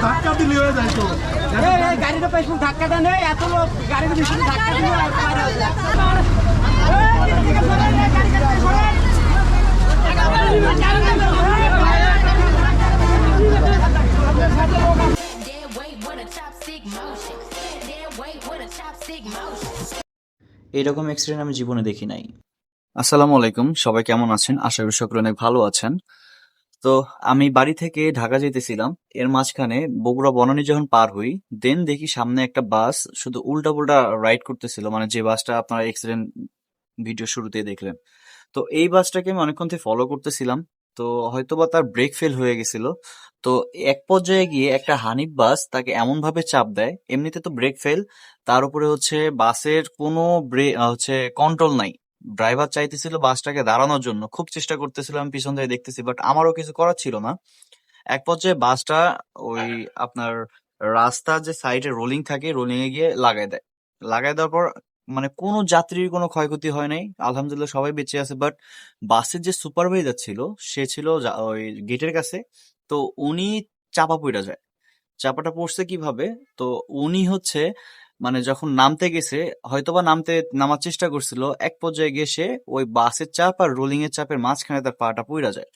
ধাক্কা দিলে হয়ে যায় তো গাড়িটা পেছনে ধাক্কাটা নেই এত লোক গাড়ির পিছনে ধাক্কা দিলে এইরকম অ্যাক্সিডেন্ট আমি জীবনে দেখি নাই। আসসালামু আলাইকুম, সবাই কেমন আছেন? আশা করি সকলে অনেক ভালো আছেন। তো আমি বাড়ি থেকে ঢাকা যেতেছিলাম, এর মাঝখানে বগুড়া বনানী যখন পার হই, দেন দেখি সামনে একটা বাস শুধু উল্টা পুল্টা রাইড করতেছিল, মানে যে বাসটা আপনারা অ্যাক্সিডেন্ট ভিডিও শুরুতে দেখলেন। তো এই বাসটাকে আমি অনেকক্ষণ থেকে ফলো করতেছিলাম, তো হয়তোবা তার ব্রেক ফেল হয়ে গেছিল। তো এক পর্যায়ে গিয়ে একটা হানিফ বাস তাকে এমন ভাবে চাপ দেয়, এমনিতে তো ব্রেক ফেল, তার উপরে হচ্ছে বাসের কোনো কন্ট্রোল নাই। ড্রাইভার চাইতেছিল বাসটাকে দাঁড়ানোর জন্য, খুব চেষ্টা করতেছিল, আমি পিছন থেকে দেখতেছি, বাট আমারও কিছু করার ছিল না। এক পর্যায়ে বাসটা ওই আপনার রাস্তার যে সাইডে রোলিং থাকে, রোলিং এ গিয়ে লাগাই দেওয়ার পর মানে কোনো যাত্রীর কোনো ক্ষয়ক্ষতি হয় নাই, আলহামদুলিল্লাহ সবাই বেঁচে আছে। বাট বাসের যে সুপারভাইজার ছিল, সে ছিল ওই গেটের কাছে। তো উনি চাপা পড়ে যায়। চাপাটা পড়ছে কিভাবে? তো উনি হচ্ছে মানে যখন নামতে গেছে, হয়তোবা নামার চেষ্টা করছিল, এক পর্যায়ে গিয়ে সে ওই বাসের চাপ আর রোলিং এর চাপের মাঝখানে তার পাটা পড়ে যায়।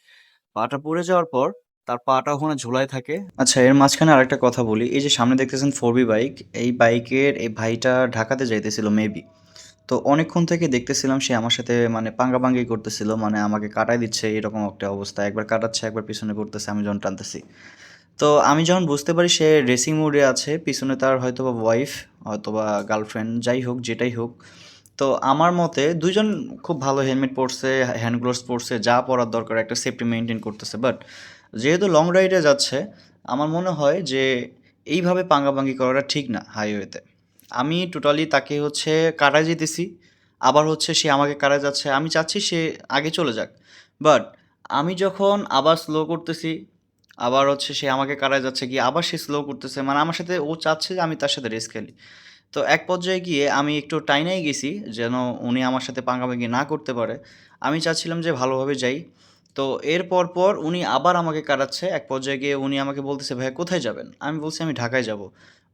পাটা পড়ে যাওয়ার পর তার পাটা ওখানে ঝুলাই থাকে। আচ্ছা, এর মাঝখানে আরেকটা কথা বলি, এই যে সামনে দেখতেছেন 4B বাইক, এই বাইকের এই ভাইটা ঢাকাতে যাইতেছিল মেবি। তো অনেকক্ষণ থেকে দেখতেছিলাম সে আমার সাথে মানে পাঙ্গাপাঙ্গি করতেছিল, মানে আমাকে কাটাই দিচ্ছে, এরকম একটা অবস্থা, একবার কাটাচ্ছে একবার পিছনে করতেছে, আমি যখন টানতেছি। তো আমি যখন বুঝতে পারি সে রেসিং মোডে আছে, পিছনে তার হয়তোবা ওয়াইফ, হয়তোবা গার্লফ্রেন্ড, যাই হোক যেটাই হোক। তো আমার মতে দুইজন খুব ভালো হেলমেট পরছে, হ্যান্ড গ্লোভস পরছে, যা পরার দরকার, একটা সেফটি মেনটেন করতেছে। বাট যেহেতু লং রাইডে যাচ্ছে, আমার মনে হয় যে এইভাবে পাঙ্গাপাঙ্গি করাটা ঠিক না হাইওয়েতে। আমি টোটালি তাকে হচ্ছে কাটায় যেতেছি, আবার হচ্ছে সে আমাকে কাটায় যাচ্ছে, আমি চাচ্ছি সে আগে চলে যাক। বাট আমি যখন আবার স্লো করতেছি, আবার হচ্ছে সে আমাকে কাটায় যাচ্ছে, গিয়ে আবার সে স্লো করতেছে, মানে আমার সাথে ও চাচ্ছে যে আমি তার সাথে রেস খেলি। তো এক পর্যায়ে গিয়ে আমি একটু টাইনাই গেছি যেন উনি আমার সাথে পাঙ্গাপাঙ্গি না করতে পারে। আমি চাচ্ছিলাম যে ভালোভাবে যাই। তো এর পর উনি আবার আমাকে কাটাচ্ছে। এক পর্যায়ে গিয়ে উনি আমাকে বলতেছে, ভাইয়া কোথায় যাবেন? আমি বলছি আমি ঢাকায় যাব।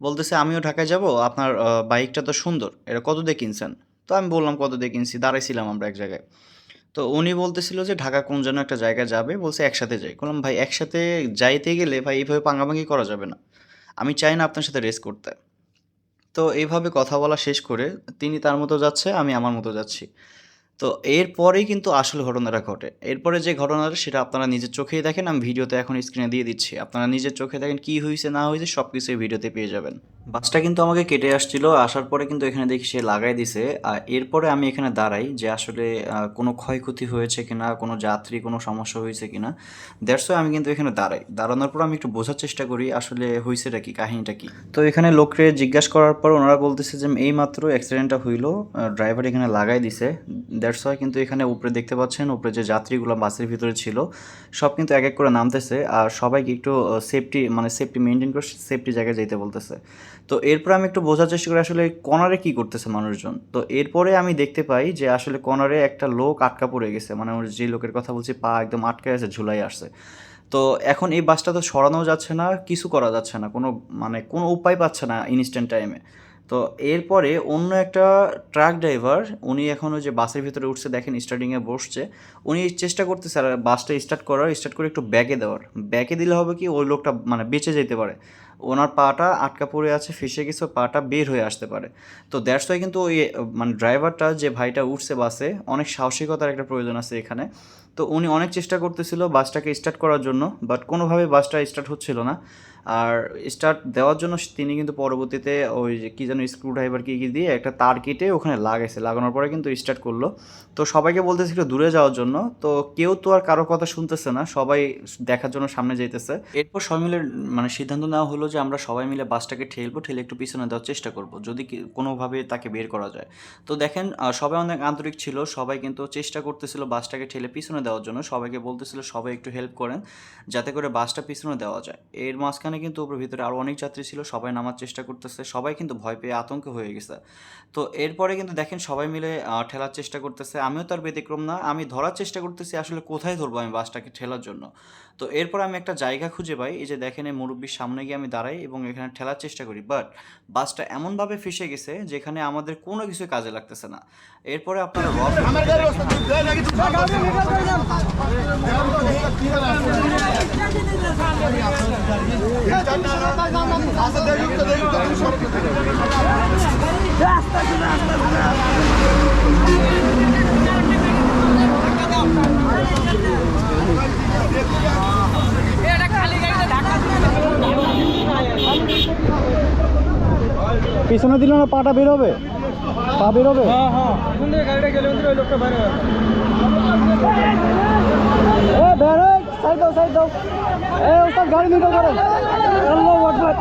বলতেছে আমিও ঢাকায় যাব, আপনার বাইকটা তো সুন্দর, এটা কত দিয়ে কিনছেন? তো আমি বললাম কত দিয়ে কিনছি, দাঁড়াইছিলাম আমরা এক জায়গায়। তো উনি বলতেছিল যে ঢাকা কোন যেন একটা জায়গায় যাবে, বলছে একসাথে যাই। বললাম ভাই একসাথে যাইতে গেলে ভাই এইভাবে পাঙ্গাপাঙ্গি করা যাবে না, আমি চাই না আপনার সাথে রেস করতে। তো এইভাবে কথা বলা শেষ করে তিনি তার মতো যাচ্ছে, আমি আমার মতো যাচ্ছি। তো এরপরেই কিন্তু আসল ঘটনাটা ঘটে। এরপরে যে ঘটনাটা সেটা আপনারা নিজের চোখেই দেখেন, আমি ভিডিওতে এখন স্ক্রিনে দিয়ে দিচ্ছি। আপনারা নিজের চোখে দেখেন কি হইছে না হইছে, সবকিছু এই ভিডিওতে পেয়ে যাবেন। বাসটা কিন্তু আমাকে কেটে আসছিল, আসার পরে কিন্তু এখানে দেখি সে লাগাই দিছে। আর এরপরে আমি এখানে দাঁড়াই যে আসলে কোনো ক্ষয়ক্ষতি হয়েছে কিনা, কোনো যাত্রী কোনো সমস্যা হয়েছে কিনা। দ্যাটস ওয়াই আমি কিন্তু এখানে দাঁড়াই। দাঁড়ানোর পর আমি একটু বোঝার চেষ্টা করি আসলে হইছেটা কি, কাহিনীটা কি। তো এখানে লোকরে জিজ্ঞাসা করার পর ওনারা বলতেছে যে এইমাত্র অ্যাক্সিডেন্টটা হইলো, ড্রাইভার এখানে লাগাই দিছে। দ্যাটস ওয়াই কিন্তু এখানে উপরে দেখতে পাচ্ছেন, উপরে যে যাত্রীগুলো বাসের ভিতরে ছিল সব কিন্তু এক এক করে নামতেছে, আর সবাইকে একটু সেফটি মেনটেন করে সেফটি জায়গায় যেতে বলতেছে। তো এরপর আমি একটু বোঝার চেষ্টা করি আসলে কর্নারে কি করতেছে মানুষজন। তো এরপরে আমি দেখতে পাই যে আসলে কর্নারে একটা লোক আটকা পড়ে গেছে, মানে ওর যে লোকের কথা বলছি পা একদম আটকে আছে, ঝুলাই আসছে। তো এখন এই বাসটা তো সরানো যাচ্ছে না, কিছু করা যাচ্ছে না, কোনো উপায় পাচ্ছে না ইনস্ট্যান্ট টাইমে। তো এরপরে অন্য একটা ট্রাক ড্রাইভার, উনি এখন ওই যে বাসের ভিতরে উঠছে, দেখেন স্টার্টিংয়ে বসছে, উনি চেষ্টা করতেছে আর বাসটা স্টার্ট করে একটু ব্যাকে দেওয়ার। ব্যাকে দিলে হবে কি ওই লোকটা মানে বেঁচে যেতে পারে, ওনার পাটা আটকা পড়ে আছে, ফেসে গেছে, পাটা বের হয়ে আসতে পারে। তো দ্যাটস ওয়াই কিন্তু ওই মানে ড্রাইভারটা যে ভাইটা উঠছে বাসে, অনেক সাহসিকতার একটা প্রয়োজন আছে এখানে। তো উনি অনেক চেষ্টা করতেছিল বাসটাকে স্টার্ট করার জন্য, বাট কোনোভাবে বাসটা স্টার্ট হচ্ছিল না। আর স্টার্ট দেওয়ার জন্য তিনি কিন্তু পরবর্তীতে ওই যে কী যেন স্ক্রু ড্রাইভার কি দিয়ে একটা তার কেটে ওখানে লাগাইছে, লাগানোর পরে কিন্তু স্টার্ট করলো। তো সবাইকে বলতেছিল দূরে যাওয়ার জন্য, তো কেউ তো আর কারো কথা শুনতেছে না, সবাই দেখার জন্য সামনে যাইতেছে। এরপর সবাই মিলে মানে সিদ্ধান্ত নেওয়া হলো যে আমরা সবাই মিলে বাসটাকে ঠেলে একটু পিছনে দেওয়ার চেষ্টা করব, যদি কোনোভাবে তাকে বের করা যায়। তো দেখেন সবাই অনেক আন্তরিক ছিল, সবাই কিন্তু চেষ্টা করতেছিল বাসটাকে ঠেলে পিছনে দেওয়ার জন্য, সবাইকে বলতেছিল সবাই একটু হেল্প করেন যাতে করে বাসটা পিছনে দেওয়া যায়। এর মাঝখানে মাঝখানে কিন্তু ওপর ভিতরে আরও অনেক যাত্রী ছিল, সবাই নামার চেষ্টা করতেছে, সবাই কিন্তু ভয় পেয়ে আতঙ্ক হয়ে গেছে। তো এরপরে কিন্তু দেখেন সবাই মিলে ঠেলার চেষ্টা করতেছে, আমিও তার ব্যতিক্রম না, আমি ধরার চেষ্টা করতেছি আসলে কোথায় ধরবো আমি বাসটাকে ঠেলার জন্য। তো এরপর আমি একটা জায়গা খুঁজে পাই, এই যে দেখেন এই মুরব্বির সামনে গিয়ে আমি দাঁড়াই এবং এখানে ঠেলার চেষ্টা করি, বাট বাসটা এমনভাবে ফেসে গেছে যেখানে আমাদের কোনো কিছু কাজে লাগতেছে না। এরপরে আপনারা পিছনে দিলে না পাটা বেরোবে, পা বেরোবে। গাড়িটা গেলে ওই লোকটা বাইরে সাইড দাও, সাইড দাও। ওস্তাদ গাড়ি নিতে করেন। আল্লাহু আকবার।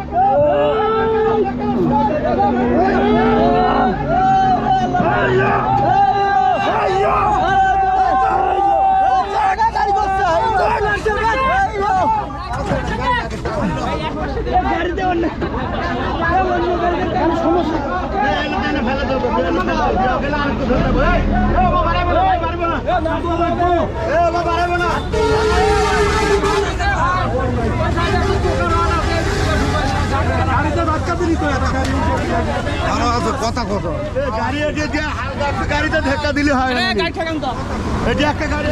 কথা কত গাড়ি হালকা একটা গাড়িতে ধাক্কা দিলে হয় না, এটা একটা গাড়ি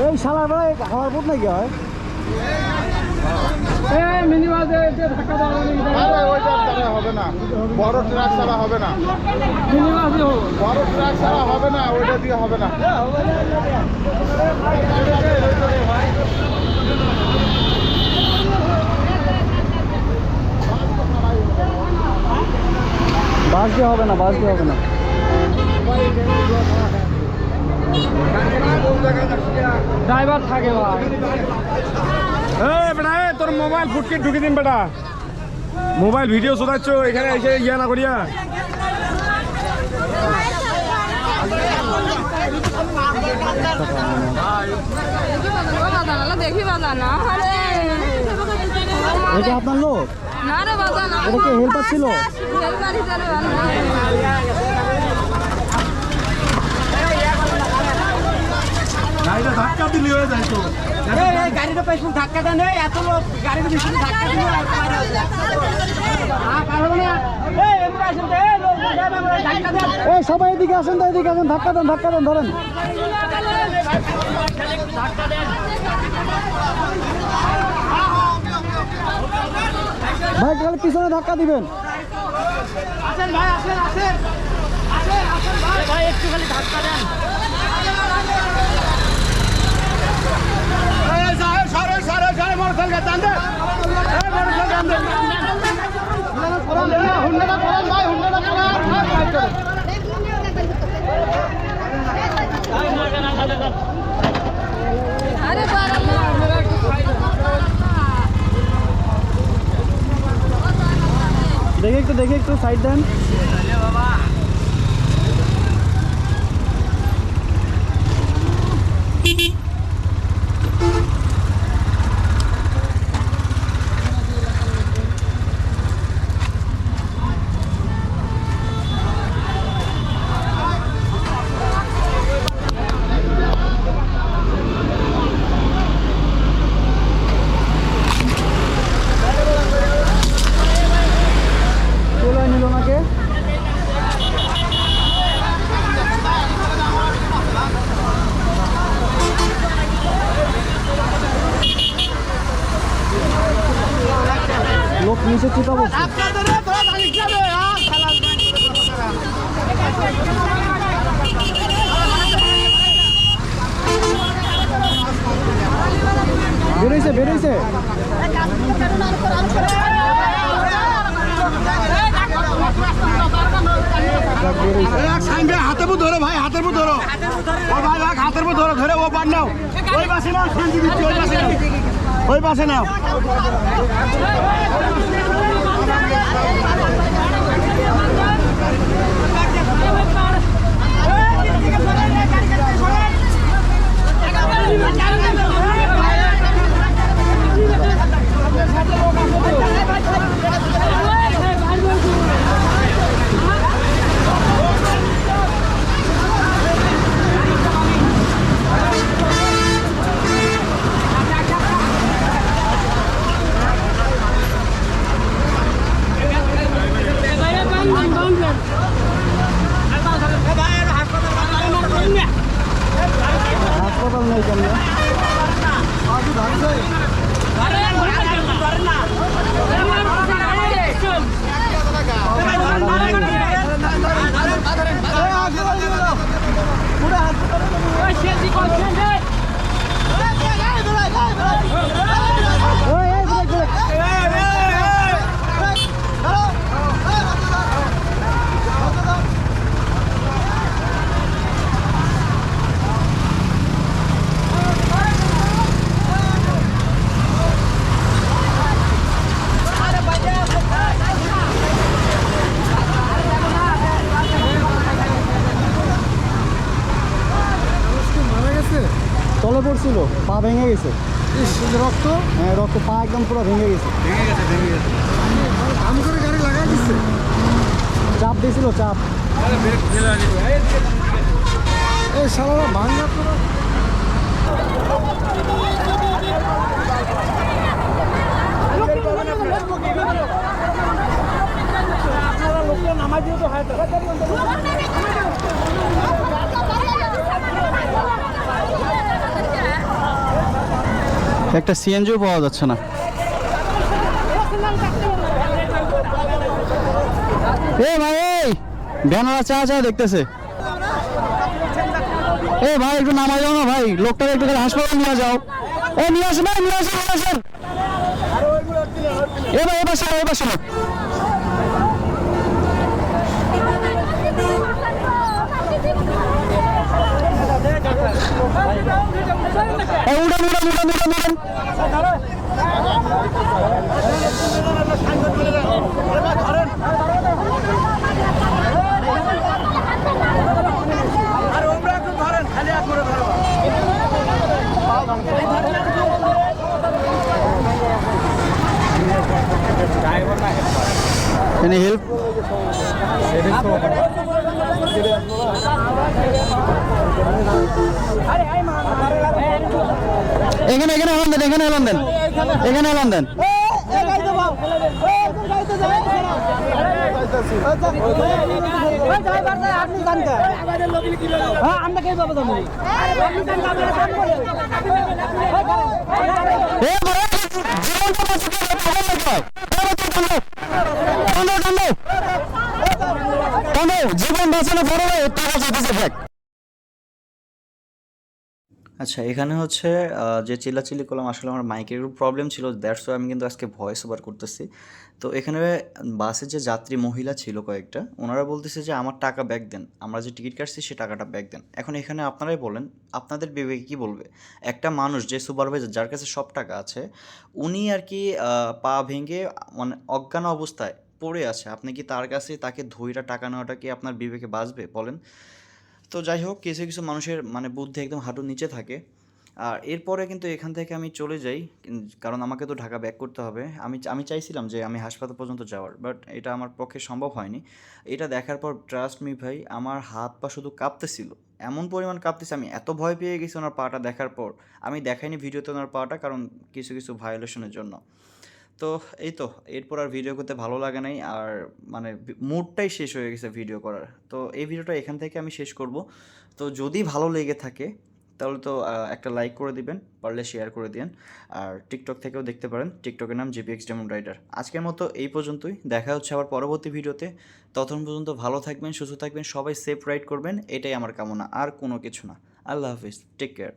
এই শালার ভাই খাওয়ার পর নাকি হয় হবে না, বড় ট্রাক ছাড়া হবে না, বড় ট্রাক ছাড়া হবে না, ওইটা দিয়ে হবে না। বাস দিয়ে হবে না, বাস দিয়ে হবে না। ড্রাইভার থাকে তোর মোবাইল ফুটকে ঢুকে দিন বেটা, মোবাইল ভিডিও শোধাচ্ছ এখানে এসে ইয়া না করিয়া। দেখি বাজানা এটা আপনার লোক? না রে বাজানা, এটা কি হেল্পার ছিল? হেল্পার হিসাবে গাড়িটা ধাক্কা দিলে হয়ে যায় তো, গাড়িটা পেছনে ধাক্কাটা নেই, এত লোক গাড়িটা পিছনে ধাক্কা দিলে সবাই এদিকে আসেন তো, এদিকে আসেন, ধাক্কা দেন, ধাক্কা দেন, ধরেন। ভাই তাহলে পিছনে ধাক্কা দিবেন। আসেন ভাই, আসেন আসেন ভাই, একটু খালি ধাক্কা দেন। আরে দেখে একটু সাইড দেন। লোক নিচে চিপা বসছে। বেরোইছে বেরোইছে হাতে মু ধরো ভাই, হাতের মু ধরো, ও ভাই ভাই হাতের মু ধরো, ধরে ও পার নাও, ওই পাশে নাও, শান্তি দিচ্ছি, ওই পাশে নাও, ওই পাশে নাও। হাসপাতাল নেই কেন? তলে পড়ছিল, পা ভেঙে গেছে। রক্ত? হ্যাঁ রক্ত, পা একদম পুরো ভেঙে গেছে। আমি করে গাড়ি লাগাই দিচ্ছে, চাপ দিয়েছিল, চাপ। এই সারা ভাঙা পুরো। আপনারা লোককে নামাই দিয়ে তো হয়। একটা সিএনজিও পাওয়া যাচ্ছে না। এ ভাই, এই ব্যানারা চা চা দেখতেছে। এ ভাই একটু নামাই যাও না ভাই, লোকটাকে একটু হাসপাতাল নিয়ে যাও। ও নিয়ে আসো, নিয়ে আসো, নিয়ে আসেন। এ ভাই এবার শোনো, এবার শোনো। উড়ান উড়ান উড়ান উড়ান উড়ান। Any help? এখানে এখানে হলান দেন, এখানে হলান দেন, এখানে হলান দেন। জীবন বাঁচানো বড় ভাই, টাকা চাইতেছে ব্যাগ। আচ্ছা, এখানে হচ্ছে যে চিল্লাচিল্লি করলাম, আসলে আমার মাইকের একটু প্রবলেম ছিল, দ্যাটস ওয়াই আমি কিন্তু আজকে ভয়েস ওভার করতেছি। তো এখানে বাসের যে যাত্রী মহিলা ছিল কয়েকটা, ওনারা বলতেছে যে আমার টাকা ব্যাক দেন, আমরা যে টিকিট কাটছি সে টাকাটা ব্যাক দেন। এখন এখানে আপনারাই বলেন, আপনাদের বিবেকে কী বলবে? একটা মানুষ যে সুপারভাইজার, যার কাছে সব টাকা আছে, উনি আর কি পা ভেঙে মানে অজ্ঞান অবস্থায় পড়ে আছে, আপনি কি তার কাছে তাকে ধইরা টাকা নেওয়াটা কি আপনার বিবেকে বাঁচবে বলেন? তো যাই হোক, কিছু কিছু মানুষের মানে বুদ্ধি একদম হাঁটুর নিচে থাকে। আর এরপরে কিন্তু এখান থেকে আমি চলে যাই, কারণ আমাকে তো ঢাকা ব্যাক করতে হবে। আমি চাইছিলাম যে আমি হাসপাতাল পর্যন্ত যাওয়ার, বাট এটা আমার পক্ষে সম্ভব হয়নি। এটা দেখার পর ট্রাস্ট মি ভাই, আমার হাত পা শুধু কাঁপতেছিল, এমন পরিমাণ কাঁপতেছে, আমি এত ভয় পেয়ে গেছি ওনার পাটা দেখার পর। আমি দেখাইনি ভিডিওতে ওনার পাটা, কারণ কিছু কিছু ভায়োলেশনের জন্য। তো এই তো, এরপর আর ভিডিও করতে ভালো লাগে নাই, আর মানে মুডটাই শেষ হয়ে গেছে ভিডিও করার। তো এই ভিডিওটা এখান থেকে আমি শেষ করব। তো যদি ভালো লেগে থাকে তাহলে তো একটা লাইক করে দিবেন, পারলে শেয়ার করে দিন। আর টিকটক থেকেও দেখতে পারেন, টিকটকের নাম জিপিএক্স ডায়মন্ড রাইডার। আজকের মতো এই পর্যন্তই, দেখা হচ্ছে আবার পরবর্তী ভিডিওতে। ততক্ষণ পর্যন্ত ভালো থাকবেন, সুস্থ থাকবেন, সবাই সেফ রাইড করবেন, এটাই আমার কামনা, আর কোনো কিছু না। আল্লাহ হাফিজ, টেক কেয়ার।